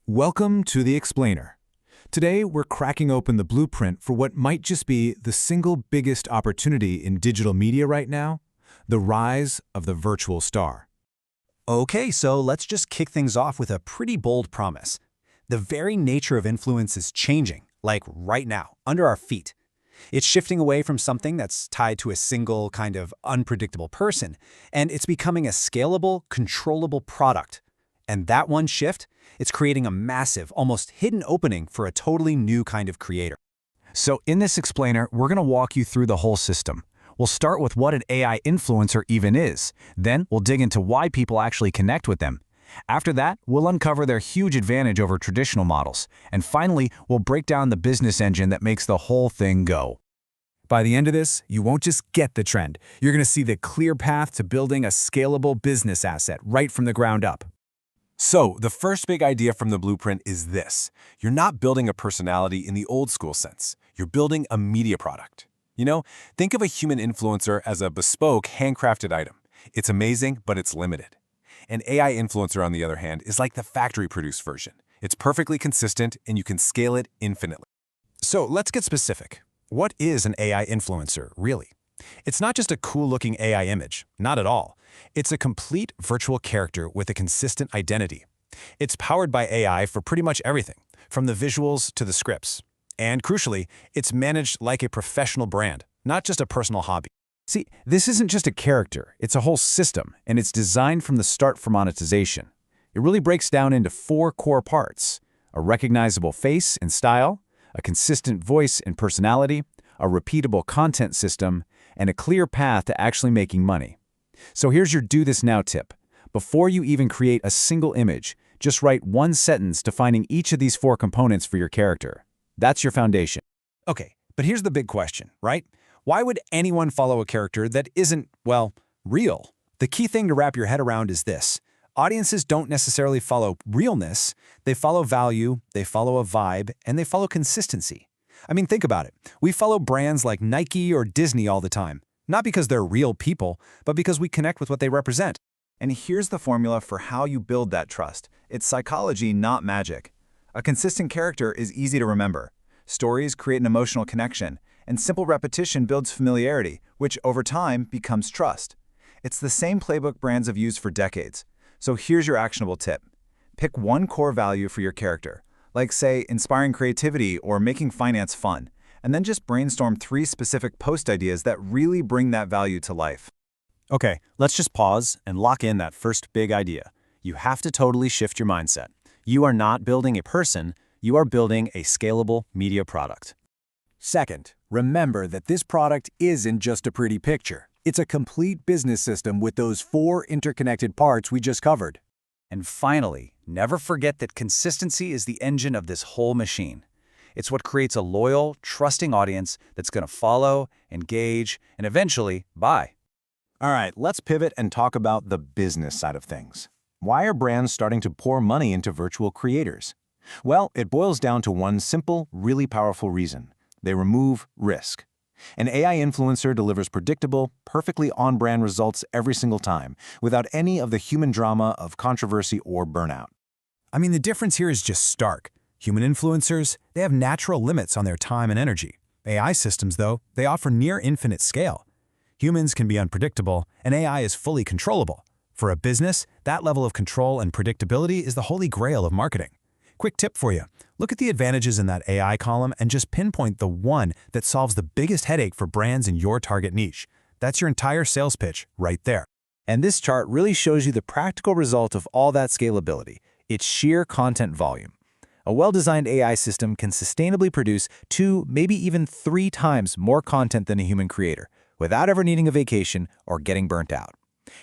Welcome to The Explainer. Today, we're cracking open the blueprint for what might just be the single biggest opportunity in digital media right now, the rise of the virtual star. Okay, so let's just kick things off with a pretty bold promise. The very nature of influence is changing, like right now, under our feet. It's shifting away from something that's tied to a single kind of unpredictable person, and it's becoming a scalable, controllable product. And that one shift, it's creating a massive, almost hidden opening for a totally new kind of creator. So in this explainer, we're going to walk you through the whole system. We'll start with what an AI influencer even is. Then we'll dig into why people actually connect with them. After that, we'll uncover their huge advantage over traditional models. And finally, we'll break down the business engine that makes the whole thing go. By the end of this, you won't just get the trend. You're going to see the clear path to building a scalable business asset right from the ground up. So, the first big idea from the blueprint is this. You're not building a personality in the old school sense. You're building a media product. Think of a human influencer as a bespoke, handcrafted item. It's amazing, but it's limited. An AI influencer, on the other hand, is like the factory-produced version. It's perfectly consistent, and you can scale it infinitely. So let's get specific. What is an AI influencer, really? It's not just a cool-looking AI image, not at all. It's a complete virtual character with a consistent identity. It's powered by AI for pretty much everything, from the visuals to the scripts. And crucially, it's managed like a professional brand, not just a personal hobby. See, this isn't just a character, it's a whole system, and it's designed from the start for monetization. It really breaks down into 4 core parts: a recognizable face and style, a consistent voice and personality, a repeatable content system, and a clear path to actually making money. So here's your do this now tip. Before you even create a single image, just write one sentence defining each of these 4 components for your character. That's your foundation. Okay, but here's the big question, right? Why would anyone follow a character that isn't, well, real? The key thing to wrap your head around is this. Audiences don't necessarily follow realness, they follow value, they follow a vibe, and they follow consistency. I mean, think about it. We follow brands like Nike or Disney all the time, not because they're real people, but because we connect with what they represent. And here's the formula for how you build that trust. It's psychology, not magic. A consistent character is easy to remember. Stories create an emotional connection, and simple repetition builds familiarity, which over time becomes trust. It's the same playbook brands have used for decades. So here's your actionable tip. Pick one core value for your character, like say inspiring creativity or making finance fun, and then just brainstorm 3 specific post ideas that really bring that value to life. Okay, let's just pause and lock in that first big idea. You have to totally shift your mindset. You are not building a person, you are building a scalable media product. Second, remember that this product isn't just a pretty picture. It's a complete business system with those 4 interconnected parts we just covered. And finally, never forget that consistency is the engine of this whole machine. It's what creates a loyal, trusting audience that's going to follow, engage, and eventually buy. All right, let's pivot and talk about the business side of things. Why are brands starting to pour money into virtual creators? Well, it boils down to one simple, really powerful reason. They remove risk. An AI influencer delivers predictable, perfectly on-brand results every single time, without any of the human drama of controversy or burnout. I mean, the difference here is just stark. Human influencers, they have natural limits on their time and energy. AI systems, though, they offer near infinite scale. Humans can be unpredictable, and AI is fully controllable. For a business, that level of control and predictability is the holy grail of marketing. Quick tip for you. Look at the advantages in that AI column and just pinpoint the one that solves the biggest headache for brands in your target niche. That's your entire sales pitch right there. And this chart really shows you the practical result of all that scalability. It's sheer content volume. A well-designed AI system can sustainably produce 2, maybe even 3 times more content than a human creator, without ever needing a vacation or getting burnt out.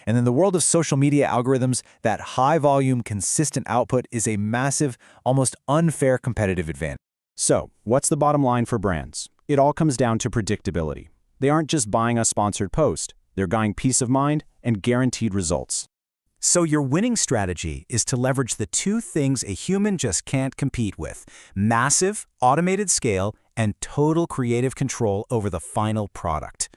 And in the world of social media algorithms, that high-volume, consistent output is a massive, almost unfair competitive advantage. So, what's the bottom line for brands? It all comes down to predictability. They aren't just buying a sponsored post. They're buying peace of mind and guaranteed results. So your winning strategy is to leverage the 2 things a human just can't compete with: massive, automated scale, and total creative control over the final product.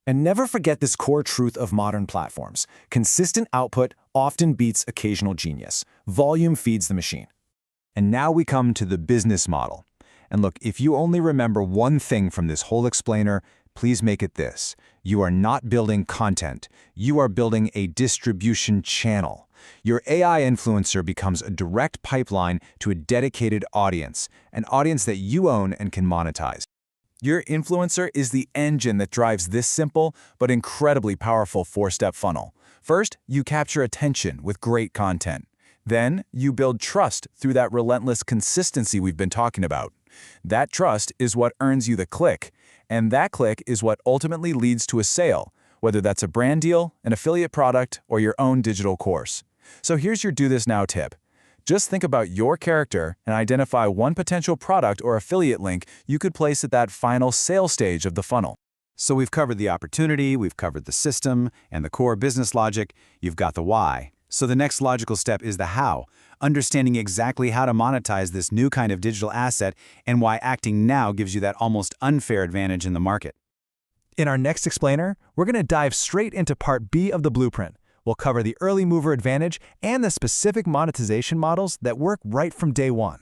And never forget this core truth of modern platforms. Consistent output often beats occasional genius. Volume feeds the machine. And now we come to the business model. And look, if you only remember one thing from this whole explainer, please make it this. You are not building content. You are building a distribution channel. Your AI influencer becomes a direct pipeline to a dedicated audience, an audience that you own and can monetize. Your influencer is the engine that drives this simple but incredibly powerful four-step funnel. First, you capture attention with great content. Then, you build trust through that relentless consistency we've been talking about. That trust is what earns you the click, and that click is what ultimately leads to a sale, whether that's a brand deal, an affiliate product, or your own digital course. So here's your do this now tip. Just think about your character and identify one potential product or affiliate link you could place at that final sale stage of the funnel. So we've covered the opportunity, we've covered the system, and the core business logic. You've got the why. So the next logical step is the how, understanding exactly how to monetize this new kind of digital asset and why acting now gives you that almost unfair advantage in the market. In our next explainer, we're going to dive straight into Part B of the blueprint. We'll cover the early mover advantage and the specific monetization models that work right from day one.